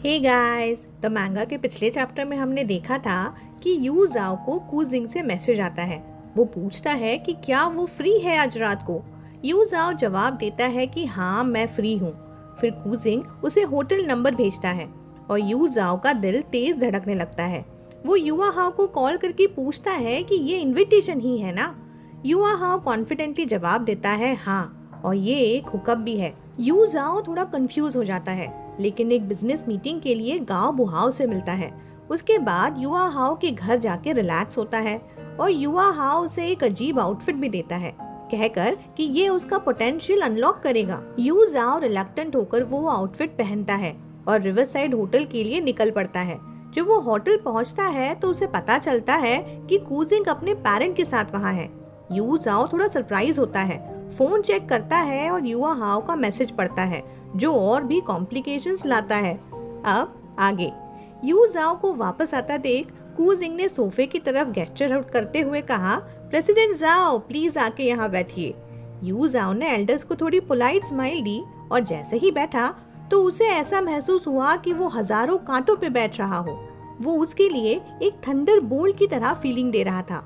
Hey guys, तो मैंगा के पिछले चैप्टर में हमने देखा था कि यू जाओ को कूजिंग से मैसेज आता है। वो पूछता है कि क्या वो फ्री है आज रात को। यू जाओ जवाब देता है कि हाँ मैं फ्री हूँ। फिर कूजिंग उसे होटल नंबर भेजता है और यू जाओ का दिल तेज धड़कने लगता है। वो युआ हाओ को कॉल करके पूछता है कि ये इनविटेशन ही है ना। युआ हाओ कॉन्फिडेंटली जवाब देता है हाँ, और ये एक हुकअप भी है। यू जाओ थोड़ा कंफ्यूज हो जाता है, लेकिन एक बिजनेस मीटिंग के लिए गांव बुहाव से मिलता है। उसके बाद युआ हाओ के घर जाके रिलैक्स होता है और युआ हाओ उसे एक अजीब आउटफिट भी देता है, कहकर कि ये उसका पोटेंशियल अनलॉक करेगा। यू जाओ रिलक्टेंट होकर वो आउटफिट पहनता है और रिवर साइड होटल के लिए निकल पड़ता है। जब वो होटल पहुंचता है तो उसे पता चलता है कि कूजिंग अपने पेरेंट के साथ वहाँ है। यू जाओ थोड़ा सरप्राइज होता है, फोन चेक करता है और युआ हाओ का मैसेज पढ़ता है, जो और भी कॉम्प्लिकेशंस लाता है। अब आगे यू जाओ को वापस आता देख कूजिंग ने सोफे की तरफ गेस्चर आउट करते हुए कहा, प्रेसिडेंट जाओ प्लीज आके यहाँ बैठिए। यू जाओ ने एल्डर्स को थोड़ी पोलाइट स्माइल दी और जैसे ही बैठा तो उसे ऐसा महसूस हुआ कि वो हजारों कांटों पे बैठ रहा हो। वो उसके लिए एक थंडर बोल्ट की तरह फीलिंग दे रहा था।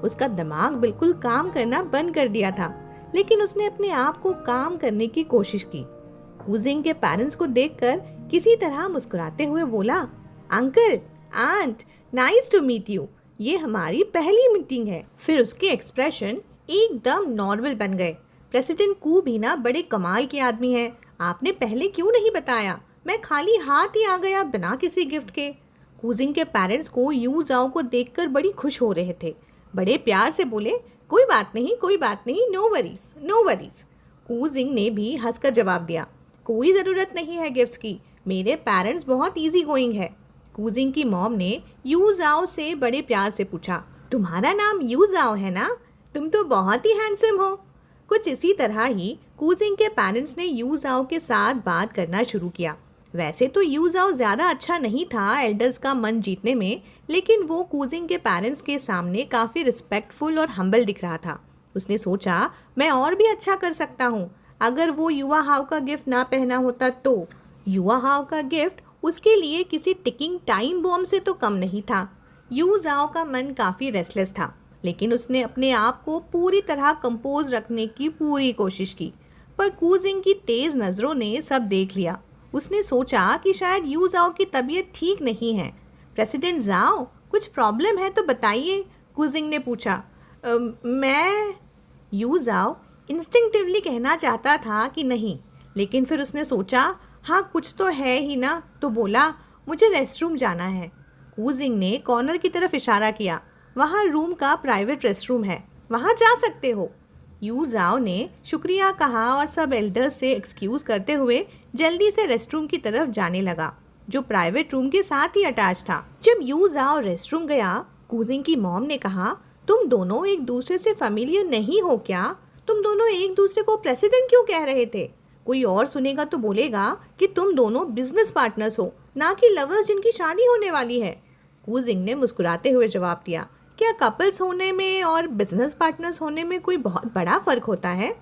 उसका दिमाग बिल्कुल काम करना बंद कर दिया था, लेकिन उसने अपने आप को काम करने की कोशिश की। कूजिंग के पेरेंट्स को देखकर किसी तरह मुस्कुराते हुए बोला, uncle, aunt, nice to meet you. ये हमारी पहली मीटिंग है। फिर उसके एक्सप्रेशन एकदम नॉर्मल बन गए। प्रेसिडेंट कू भी ना बड़े कमाल के आदमी है, आपने पहले क्यों नहीं बताया? मैं खाली हाथ ही आ गया बिना किसी गिफ्ट के। कूजिंग के पेरेंट्स को यू जाओ को देखकर बड़ी खुश हो रहे थे। बड़े प्यार से बोले, कोई बात नहीं, कोई बात नहीं, नो वरीज, नो वरीज। कूजिंग ने भी हंसकर जवाब दिया, कोई ज़रूरत नहीं है गिफ्ट्स की, मेरे पेरेंट्स बहुत इजी गोइंग है। कूजिंग की मॉम ने यू जाओ से बड़े प्यार से पूछा, तुम्हारा नाम यू जाओ है ना? तुम तो बहुत ही हैंडसम हो। कुछ इसी तरह ही कूजिंग के पेरेंट्स ने यू जाओ के साथ बात करना शुरू किया। वैसे तो यू जाओ ज़्यादा अच्छा नहीं था एल्डर्स का मन जीतने में, लेकिन वो कूजिंग के पेरेंट्स के सामने काफ़ी रिस्पेक्टफुल और हम्बल दिख रहा था। उसने सोचा, मैं और भी अच्छा कर सकता हूँ। अगर वो युआ हाओ का गिफ्ट ना पहना होता तो युआ हाओ का गिफ्ट उसके लिए किसी टिकिंग टाइम बॉम्ब से तो कम नहीं था। यू जाओ का मन काफ़ी रेस्टलेस था, लेकिन उसने अपने आप को पूरी तरह कंपोज रखने की पूरी कोशिश की। पर कूजिंग की तेज़ नज़रों ने सब देख लिया। उसने सोचा कि शायद यू जाओ की तबीयत ठीक नहीं है। प्रेसिडेंट जाओ, कुछ प्रॉब्लम है तो बताइए, कूजिंग ने पूछा। मैं यू जाओ इंस्टिंक्टिवली कहना चाहता था कि नहीं, लेकिन फिर उसने सोचा हाँ कुछ तो है ही ना, तो बोला, मुझे रेस्टरूम जाना है। कूजिंग ने कॉर्नर की तरफ इशारा किया, वहाँ रूम का प्राइवेट रेस्टरूम है, वहाँ जा सकते हो। यू जाओ ने शुक्रिया कहा और सब एल्डर्स से एक्सक्यूज़ करते हुए जल्दी से रेस्टरूम की तरफ जाने लगा, जो प्राइवेट रूम के साथ ही अटैच था। जब यू जाओ रेस्टरूम गया, कूजिंग की मॉम ने कहा, तुम दोनों एक दूसरे से फेमिलियर नहीं हो क्या? तुम दोनों एक दूसरे को प्रेसिडेंट क्यों कह रहे थे? कोई और सुनेगा तो बोलेगा कि तुम दोनों बिजनेस पार्टनर्स हो, ना कि लवर्स जिनकी शादी होने वाली है। कूजिंग ने मुस्कुराते हुए जवाब दिया, क्या कपल्स होने में और बिजनेस पार्टनर्स होने में कोई बहुत बड़ा फ़र्क होता है?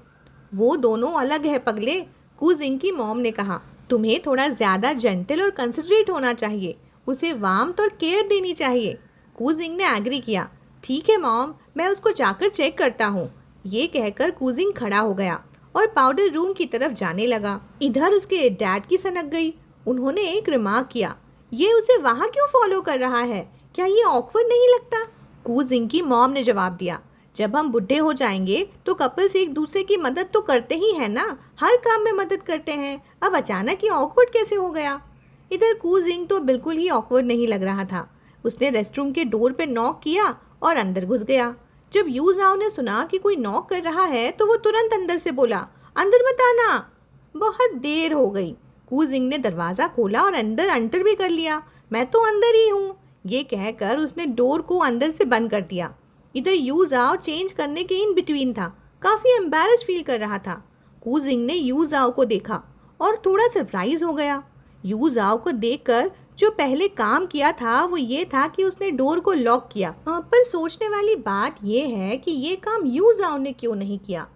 वो दोनों अलग है पगले, कूजिंग की मॉम ने कहा। तुम्हें थोड़ा ज़्यादा जेंटल और कंसिडरेट होना चाहिए, उसे वार्मथ और केयर देनी चाहिए। कूजिंग ने एग्री किया, ठीक है मॉम, मैं उसको जाकर चेक करता हूँ। ये कहकर कूजिंग खड़ा हो गया और पाउडर रूम की तरफ जाने लगा। इधर उसके डैड की सनक गई। उन्होंने एक रिमार्क किया, ये उसे वहाँ क्यों फॉलो कर रहा है? क्या ये ऑकवर्ड नहीं लगता? कूजिंग की मॉम ने जवाब दिया, जब हम बुढ़े हो जाएंगे तो कपल्स एक दूसरे की मदद तो करते ही हैं ना, हर काम में मदद करते हैं। अब अचानक ये ऑकवर्ड कैसे हो गया? इधर कूजिंग तो बिल्कुल ही ऑकवर्ड नहीं लग रहा था। उसने रेस्टरूम के डोर पे नॉक किया और अंदर घुस गया। जब यू जाओ ने सुना कि कोई नॉक कर रहा है तो वो तुरंत अंदर से बोला, अंदर मत आना। बहुत देर हो गई। कूजिंग ने दरवाज़ा खोला और अंदर एंटर भी कर लिया। मैं तो अंदर ही हूँ, ये कहकर उसने डोर को अंदर से बंद कर दिया। इधर यू जाओ चेंज करने के इन बिटवीन था, काफ़ी एम्बैरस फील कर रहा था। कूजिंग ने यू जाओ को देखा और थोड़ा सरप्राइज हो गया। यू जाओ को देखकर जो पहले काम किया था वो ये था कि उसने डोर को लॉक किया। पर सोचने वाली बात ये है कि ये काम यू जाओ ने क्यों नहीं किया?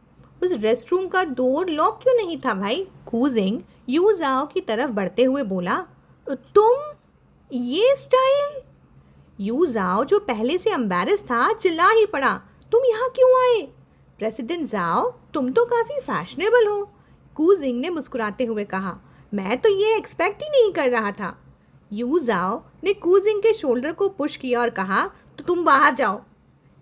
उस रेस्टरूम का डोर लॉक क्यों नहीं था भाई? कूजिंग यू जाओ की तरफ बढ़ते हुए बोला, तुम, ये स्टाइल? यू जाओ, जो पहले से एम्बैरेस था, चिल्ला ही पड़ा, तुम यहाँ क्यों आए? प्रेसिडेंट जाओ, तुम तो काफ़ी फैशनेबल हो, कू जिंग ने मुस्कुराते हुए कहा। मैं तो ये एक्सपेक्ट ही नहीं कर रहा था। यू जाओ ने कू जिंग के शोल्डर को पुश किया और कहा, तो तुम बाहर जाओ।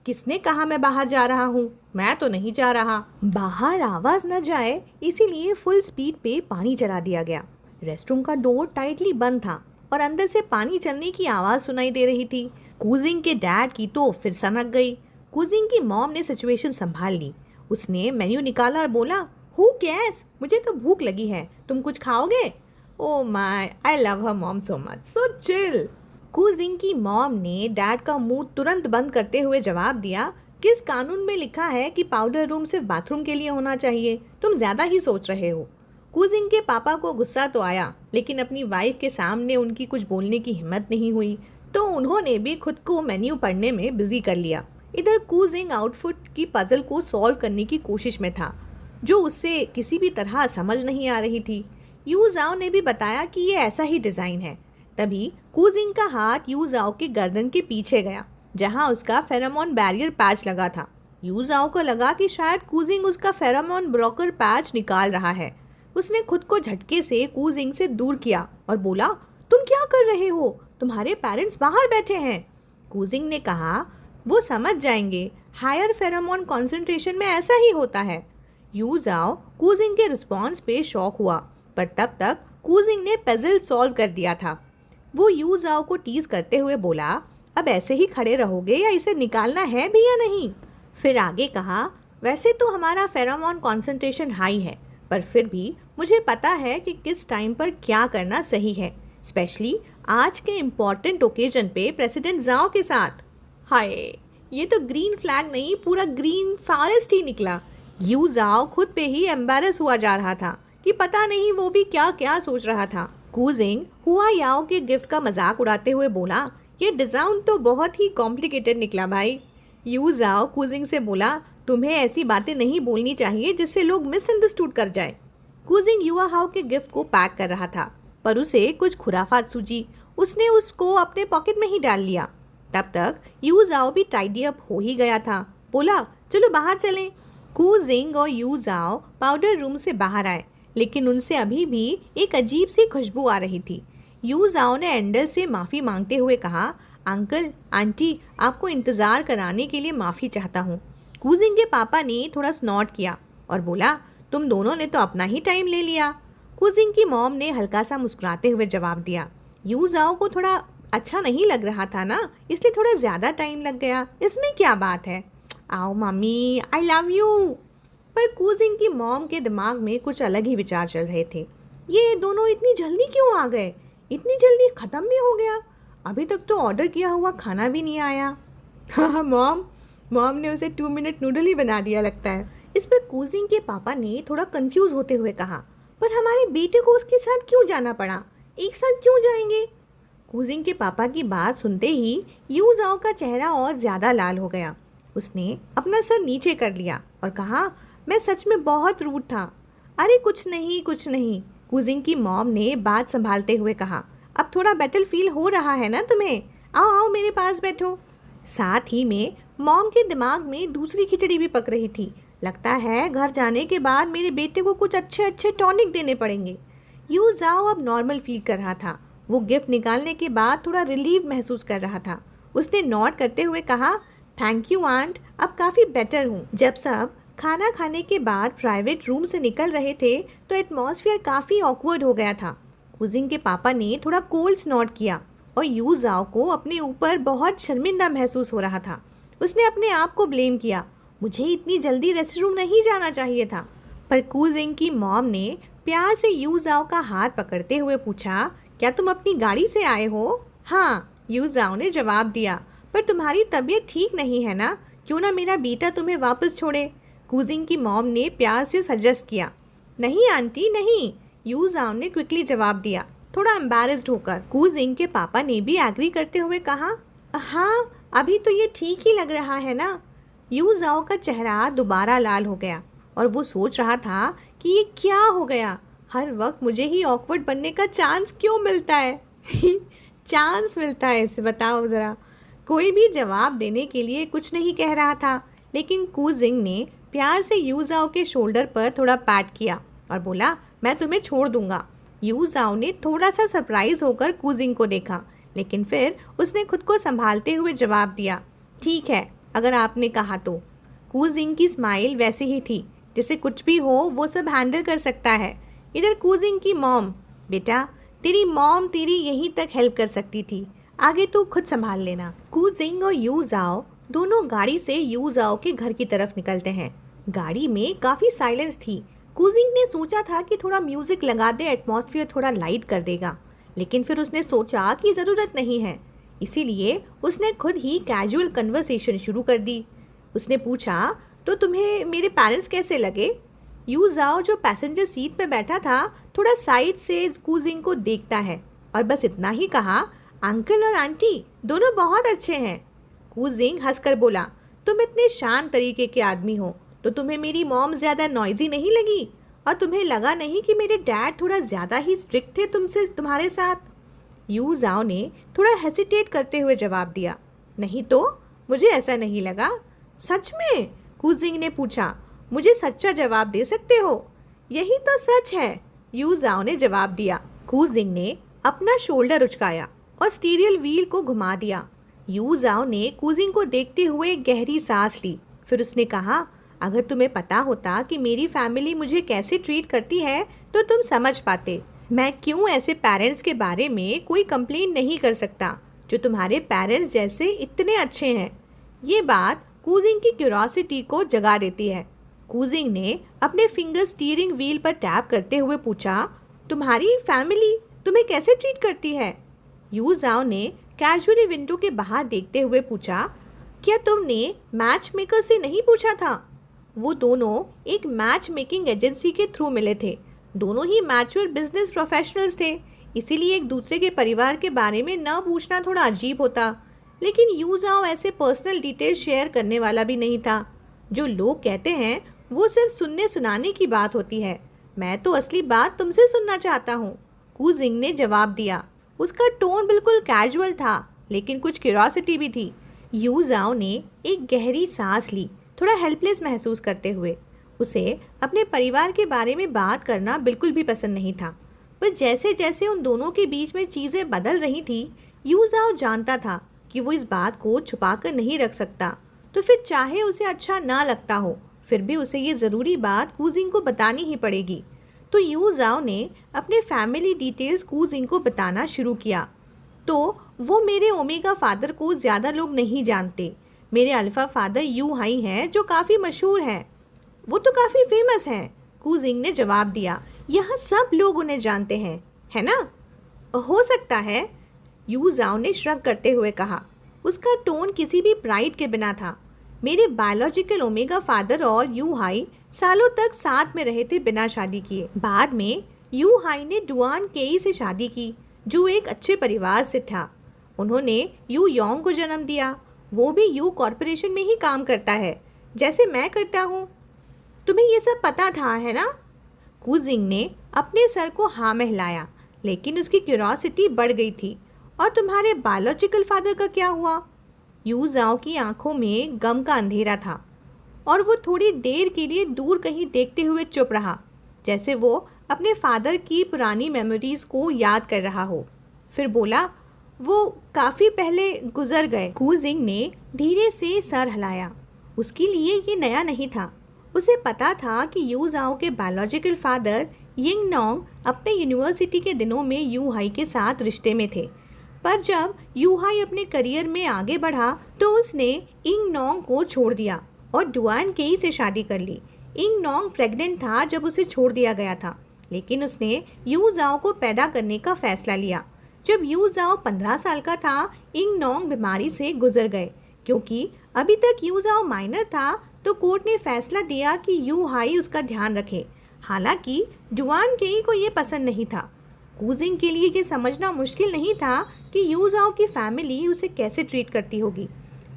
किसने कहा मैं बाहर जा रहा हूँ? मैं तो नहीं जा रहा। बाहर आवाज़ न जाए इसीलिए फुल स्पीड पे पानी चला दिया गया। रेस्टरूम का डोर टाइटली बंद था और अंदर से पानी चलने की आवाज़ सुनाई दे रही थी। कूजिंग के डैड की तो फिर सनक गई। कूजिंग की मॉम ने सिचुएशन संभाल ली। उसने मेन्यू निकाला और बोला, हु कैस, मुझे तो भूख लगी है, तुम कुछ खाओगे? Oh my, I love her mom so much, so chill. Cousin की मॉम ने डैड का मुंह तुरंत बंद करते हुए जवाब दिया, किस कानून में लिखा है कि पाउडर रूम सिर्फ बाथरूम के लिए होना चाहिए? तुम ज़्यादा ही सोच रहे हो। कूजिंग के पापा को गुस्सा तो आया, लेकिन अपनी वाइफ के सामने उनकी कुछ बोलने की हिम्मत नहीं हुई, तो उन्होंने भी खुद को मेन्यू पढ़ने में बिजी कर लिया। इधर कूजिंग आउटफिट की पजल को सॉल्व करने की कोशिश में था, जो उससे किसी भी तरह समझ नहीं आ रही थी। यू जाओ ने भी बताया कि ये ऐसा ही डिज़ाइन है। तभी कूजिंग का हाथ यू जाओ के गर्दन के पीछे गया, जहां उसका फेरोमोन बैरियर पैच लगा था। यू जाओ को लगा कि शायद कूजिंग उसका फेरोमोन ब्लॉकर पैच निकाल रहा है। उसने खुद को झटके से कूजिंग से दूर किया और बोला, तुम क्या कर रहे हो? तुम्हारे पेरेंट्स बाहर बैठे हैं। कूजिंग ने कहा, वो समझ जाएंगे, हायर फेरोमोन कॉन्सेंट्रेशन में ऐसा ही होता है। यू जाओ कूजिंग के रिस्पॉन्स पे शॉक हुआ, पर तब तक कूजिंग ने पजल सॉल्व कर दिया था। वो यू जाओ को टीज करते हुए बोला, अब ऐसे ही खड़े रहोगे या इसे निकालना है भी या नहीं? फिर आगे कहा, वैसे तो हमारा फेरोमोन कॉन्सेंट्रेशन हाई है, पर फिर भी मुझे पता है कि किस टाइम पर क्या करना सही है, स्पेशली आज के इम्पॉर्टेंट ओकेजन पे प्रेसिडेंट जाओ के साथ। हाय, ये तो ग्रीन फ्लैग नहीं, पूरा ग्रीन फॉरेस्ट ही निकला। यू जाओ खुद पे ही एम्बैरस हुआ जा रहा था कि पता नहीं वो भी क्या क्या सोच रहा था। कूजिंग हुआ याओ के गिफ्ट का मजाक उड़ाते हुए बोला, ये डिज़ाइन तो बहुत ही कॉम्प्लिकेटेड निकला भाई। यू जाओ कूजिंग से बोला, तुम्हें ऐसी बातें नहीं बोलनी चाहिए जिससे लोग मिसअंडरस्टूड कर जाए। कूजिंग युवा हाउ के गिफ्ट को पैक कर रहा था, पर उसे कुछ खुराफात सूझी। उसने उसको अपने पॉकेट में ही डाल लिया। तब तक यू जाओ भी टाइडी अप हो ही गया था। बोला, चलो बाहर चलें। कूजिंग और यू जाओ पाउडर रूम से बाहर आए, लेकिन उनसे अभी भी एक अजीब सी खुशबू आ रही थी। यू जाओ ने एंडर से माफ़ी मांगते हुए कहा, अंकल आंटी, आपको इंतज़ार कराने के लिए माफ़ी चाहता हूँ। कूजिंग के पापा ने थोड़ा स्नॉट किया और बोला, तुम दोनों ने तो अपना ही टाइम ले लिया। कूजिंग की मॉम ने हल्का सा मुस्कुराते हुए जवाब दिया, यू जाओ को थोड़ा अच्छा नहीं लग रहा था ना, इसलिए थोड़ा ज़्यादा टाइम लग गया, इसमें क्या बात है। आओ मम्मी, आई लव यू। पर कूजिंग की मॉम के दिमाग में कुछ अलग ही विचार चल रहे थे। ये दोनों इतनी जल्दी क्यों आ गए? इतनी जल्दी ख़त्म भी हो गया? अभी तक तो ऑर्डर किया हुआ खाना भी नहीं आया। हाँ मॉम ने उसे 2 मिनट नूडल ही बना दिया लगता है। इस पर कूजिंग के पापा ने थोड़ा कंफ्यूज होते हुए कहा, पर हमारे बेटे को उसके साथ क्यों जाना पड़ा? एक साथ क्यों जाएंगे? कूजिंग के पापा की बात सुनते ही यू जाओ का चेहरा और ज़्यादा लाल हो गया। उसने अपना सर नीचे कर लिया और कहा, मैं सच में बहुत रूड था। अरे कुछ नहीं, कूजिंग की मॉम ने बात संभालते हुए कहा, अब थोड़ा बेटर फील हो रहा है ना तुम्हें? आओ आओ मेरे पास बैठो। साथ ही में मॉम के दिमाग में दूसरी खिचड़ी भी पक रही थी। लगता है घर जाने के बाद मेरे बेटे को कुछ अच्छे टॉनिक देने पड़ेंगे। यू जाओ अब नॉर्मल फील कर रहा था। वो गिफ्ट निकालने के बाद थोड़ा रिलीव महसूस कर रहा था। उसने नॉट करते हुए कहा, थैंक यू आंट, अब काफ़ी बेटर हूँ। जब सब खाना खाने के बाद प्राइवेट रूम से निकल रहे थे तो एटमॉस्फेयर काफ़ी ऑकवर्ड हो गया था। कूजिंग के पापा ने थोड़ा कोल्ड स्नॉट किया और यू जाओ को अपने ऊपर बहुत शर्मिंदा महसूस हो रहा था। उसने अपने आप को ब्लेम किया, मुझे इतनी जल्दी रेस्ट रूम नहीं जाना चाहिए था। पर कूजिंग की मॉम ने प्यार से यू जाओ का हाथ पकड़ते हुए पूछा, क्या तुम अपनी गाड़ी से आए हो? हाँ, यू जाओ ने जवाब दिया, पर तुम्हारी तबीयत ठीक नहीं है ना? क्यों ना मेरा बेटा तुम्हें वापस छोड़े? कूजिंग की मॉम ने प्यार से सजेस्ट किया। नहीं आंटी नहीं, यू जाओ ने क्विकली जवाब दिया, थोड़ा एम्बैरेस्ड होकर। कूजिंग के पापा ने भी एग्री करते हुए कहा, हाँ अभी तो ये ठीक ही लग रहा है ना। यू जाओ का चेहरा दोबारा लाल हो गया और वो सोच रहा था कि ये क्या हो गया, हर वक्त मुझे ही ऑकवर्ड बनने का चांस क्यों मिलता है। चांस मिलता है इसे, बताओ ज़रा। कोई भी जवाब देने के लिए कुछ नहीं कह रहा था, लेकिन कूजिंग ने प्यार से यूजाओ के शोल्डर पर थोड़ा पैट किया और बोला, मैं तुम्हें छोड़ दूंगा। यूजाओ ने थोड़ा सा सरप्राइज होकर कूजिंग को देखा, लेकिन फिर उसने खुद को संभालते हुए जवाब दिया, ठीक है, अगर आपने कहा तो। कूजिंग की स्माइल वैसे ही थी जैसे कुछ भी हो वो सब हैंडल कर सकता है। इधर कूजिंग की मॉम, बेटा तेरी मॉम तेरी यहीं तक हेल्प कर सकती थी, आगे तू खुद संभाल लेना। कूजिंग और यूजाओ दोनों गाड़ी से यूजाओ के घर की तरफ निकलते हैं। गाड़ी में काफ़ी साइलेंस थी। कूजिंग ने सोचा था कि थोड़ा म्यूजिक लगा दे, एटमॉस्फेयर थोड़ा लाइट कर देगा, लेकिन फिर उसने सोचा कि ज़रूरत नहीं है, इसीलिए उसने खुद ही कैजुअल कन्वर्सेशन शुरू कर दी। उसने पूछा, तो तुम्हें मेरे पेरेंट्स कैसे लगे? यूजाओ जो पैसेंजर सीट पे बैठा था थोड़ा साइड से कूजिंग को देखता है और बस इतना ही कहा, अंकल और आंटी दोनों बहुत अच्छे हैं। कूजिंग हंसकर बोला, तुम इतने शांत तरीके के आदमी हो तो तुम्हें मेरी मॉम ज़्यादा नॉइजी नहीं लगी? और तुम्हें लगा नहीं कि मेरे डैड थोड़ा ज़्यादा ही स्ट्रिक्ट थे तुम्हारे साथ? यूजाओ ने थोड़ा हेसिटेट करते हुए जवाब दिया, नहीं तो, मुझे ऐसा नहीं लगा। सच में? कूजिंग ने पूछा, मुझे सच्चा जवाब दे सकते हो? यही तो सच है, यूजाओ ने जवाब दिया। कूजिंग ने अपना शोल्डर उचकाया और स्टीरियल व्हील को घुमा दिया। यूजाओ ने कूजिंग को देखते हुए गहरी सांस ली। फिर उसने कहा, अगर तुम्हें पता होता कि मेरी फैमिली मुझे कैसे ट्रीट करती है तो तुम समझ पाते मैं क्यों ऐसे पेरेंट्स के बारे में कोई कंप्लेन नहीं कर सकता जो तुम्हारे पेरेंट्स जैसे इतने अच्छे हैं। ये बात कूजिंग की क्यूरोसिटी को जगा देती है। कूजिंग ने अपने फिंगर स्टीयरिंग व्हील पर टैप करते हुए पूछा, तुम्हारी फैमिली तुम्हें कैसे ट्रीट करती है? यूजाओ ने कैजुअली विंडो के बाहर देखते हुए पूछा, क्या तुमने मैच मेकर से नहीं पूछा था? वो दोनों एक मैच मेकिंग एजेंसी के थ्रू मिले थे। दोनों ही मैच्योर बिजनेस प्रोफेशनल्स थे, इसीलिए एक दूसरे के परिवार के बारे में न पूछना थोड़ा अजीब होता। लेकिन यूजाओ ऐसे पर्सनल डिटेल्स शेयर करने वाला भी नहीं था। जो लोग कहते हैं वो सिर्फ सुनने सुनाने की बात होती है, मैं तो असली बात तुमसे सुनना चाहता हूँ, कूजिंग ने जवाब दिया। उसका टोन बिल्कुल कैजुअल था, लेकिन कुछ क्यूरोसिटी भी थी। यूजाओ ने एक गहरी सांस ली, थोड़ा हेल्पलेस महसूस करते हुए। उसे अपने परिवार के बारे में बात करना बिल्कुल भी पसंद नहीं था, पर जैसे जैसे उन दोनों के बीच में चीज़ें बदल रही थी, यूजाओ जानता था कि वो इस बात को छुपा कर नहीं रख सकता। तो फिर चाहे उसे अच्छा ना लगता हो, फिर भी उसे ये ज़रूरी बात कूजिंग को बतानी ही पड़ेगी। तो यूजाओ ने अपने फैमिली डिटेल्स कूजिंग को बताना शुरू किया। तो वो मेरे ओमेगा फादर को ज़्यादा लोग नहीं जानते। मेरे अल्फ़ा फादर यू हाई हैं जो काफ़ी मशहूर हैं। वो तो काफ़ी फेमस हैं, कूजिंग ने जवाब दिया। यहाँ सब लोग उन्हें जानते हैं, है ना? हो सकता है, यूजाओ ने श्रग करते हुए कहा। उसका टोन किसी भी प्राइड के बिना था। मेरे बायोलॉजिकल ओमेगा फादर और यू हाई सालों तक साथ में रहे थे बिना शादी किए। बाद में यू हाई ने डुआन केई से शादी की, जो एक अच्छे परिवार से था। उन्होंने यू योंग को जन्म दिया। वो भी यू कॉरपोरेशन में ही काम करता है, जैसे मैं करता हूँ। तुम्हें ये सब पता था, है ना? कूजिंग ने अपने सर को हाँ में हिलाया, लेकिन उसकी क्यूरोसिटी बढ़ गई थी। और तुम्हारे बायोलॉजिकल फादर का क्या हुआ? यूजाओ की आंखों में गम का अंधेरा था और वो थोड़ी देर के लिए दूर कहीं देखते हुए चुप रहा, जैसे वो अपने फादर की पुरानी मेमोरीज को याद कर रहा हो। फिर बोला, वो काफ़ी पहले गुजर गए। कूजिंग ने धीरे से सर हिलाया। उसके लिए ये नया नहीं था। उसे पता था कि यूजाओ के बायोलॉजिकल फादर यिंग नोंग अपने यूनिवर्सिटी के दिनों में यू हाई के साथ रिश्ते में थे, पर जब यू हाई अपने करियर में आगे बढ़ा तो उसने इंग नोंग को छोड़ दिया और डुआन केई से शादी कर ली। इंग नोंग प्रेग्नेंट था जब उसे छोड़ दिया गया था, लेकिन उसने यूजाओ को पैदा करने का फैसला लिया। जब यूजाओ 15 साल का था, इंग नोंग बीमारी से गुजर गए। क्योंकि अभी तक यूजाओ माइनर था, तो कोर्ट ने फैसला दिया कि यू हाई उसका ध्यान रखे। हालांकि डुआन केई को ये पसंद नहीं था। कूजिंग के लिए ये समझना मुश्किल नहीं था कि यूजाओ की फैमिली उसे कैसे ट्रीट करती होगी।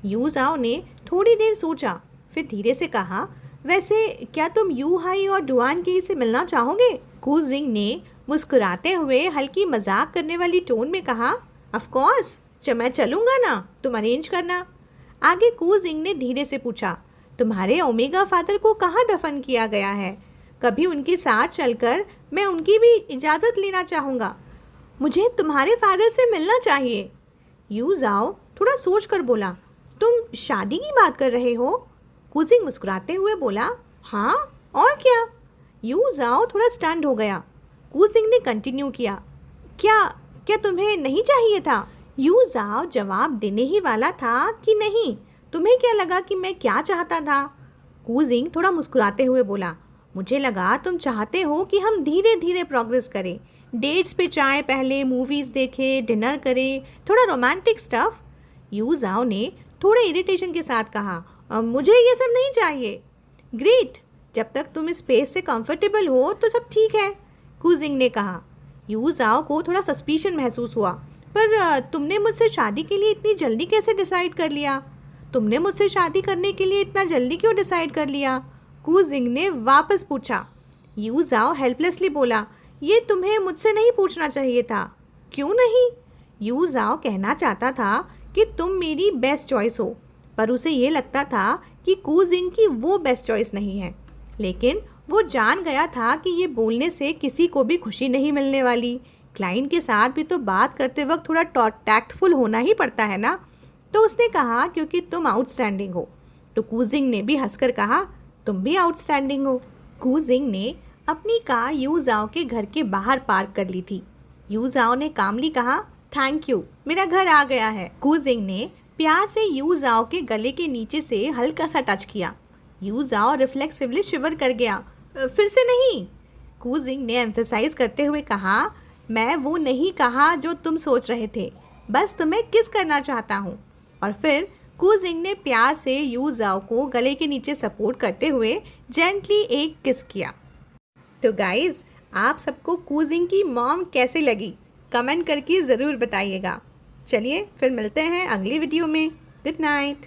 यूजाओ ने थोड़ी देर सोचा, फिर धीरे से कहा, वैसे क्या तुम यू हाई और डुआन केई से मिलना चाहोगे? कूजिंग ने मुस्कुराते हुए हल्की मजाक करने वाली टोन में कहा, ऑफ कोर्स, मैं चलूँगा ना, तुम अरेंज करना। आगे कू जिंग ने धीरे से पूछा, तुम्हारे ओमेगा फादर को कहाँ दफन किया गया है? कभी उनके साथ चलकर मैं उनकी भी इजाज़त लेना चाहूँगा। मुझे तुम्हारे फादर से मिलना चाहिए। यू जाओ थोड़ा सोच कर बोला, तुम शादी की बात कर रहे हो? कू जिंग मुस्कुराते हुए बोला, हाँ और क्या। यू जाओ थोड़ा स्टन्ड हो गया। कू जिंग ने कंटिन्यू किया, क्या क्या तुम्हें नहीं चाहिए था? यू जाओ जवाब देने ही वाला था कि नहीं, तुम्हें क्या लगा कि मैं क्या चाहता था? कू जिंग थोड़ा मुस्कुराते हुए बोला, मुझे लगा तुम चाहते हो कि हम धीरे धीरे प्रोग्रेस करें, डेट्स पे चाय पहले, मूवीज़ देखें, डिनर करें, थोड़ा रोमांटिक स्टफ। यू जाओ ने थोड़े इरिटेशन के साथ कहा, मुझे ये सब नहीं चाहिए। ग्रेट, जब तक तुम इस स्पेस से कंफर्टेबल हो तो सब ठीक है, कू जिंग ने कहा। यू जाओ को थोड़ा सस्पिशन महसूस हुआ, पर तुमने मुझसे शादी के लिए इतनी जल्दी कैसे डिसाइड कर लिया? तुमने मुझसे शादी करने के लिए इतना जल्दी क्यों डिसाइड कर लिया? कू जिंग ने वापस पूछा। यू जाओ हेल्पलेसली बोला, ये तुम्हें मुझसे नहीं पूछना चाहिए था। क्यों नहीं? यू जाओ कहना चाहता था कि तुम मेरी बेस्ट चॉइस हो, पर उसे ये लगता था कि कू जिंग की वो बेस्ट चॉइस नहीं है। लेकिन वो जान गया था कि ये बोलने से किसी को भी खुशी नहीं मिलने वाली। क्लाइंट के साथ भी तो बात करते वक्त थोड़ा टैक्टफुल होना ही पड़ता है ना। तो उसने कहा, क्योंकि तुम आउटस्टैंडिंग हो। तो कू जिंग ने भी हंसकर कहा, तुम भी आउटस्टैंडिंग हो। कू जिंग ने अपनी कार यू जाओ के घर के बाहर पार्क कर ली थी। यू जाओ ने कामली कहा, थैंक यू, मेरा घर आ गया है। कू जिंग ने प्यार से यू जाओ के गले के नीचे से हल्का सा टच किया। यू जाओ रिफ्लेक्सिवली शिवर कर गया। फिर से नहीं, कू जिंग ने एम्फेसाइज करते हुए कहा, मैं वो नहीं कहा जो तुम सोच रहे थे, बस तुम्हें किस करना चाहता हूँ। और फिर कू जिंग ने प्यार से यू जाओ को गले के नीचे सपोर्ट करते हुए जेंटली एक किस किया। तो गाइज, आप सबको कू जिंग की मॉम कैसे लगी कमेंट करके ज़रूर बताइएगा। चलिए फिर मिलते हैं अगली वीडियो में। Good night.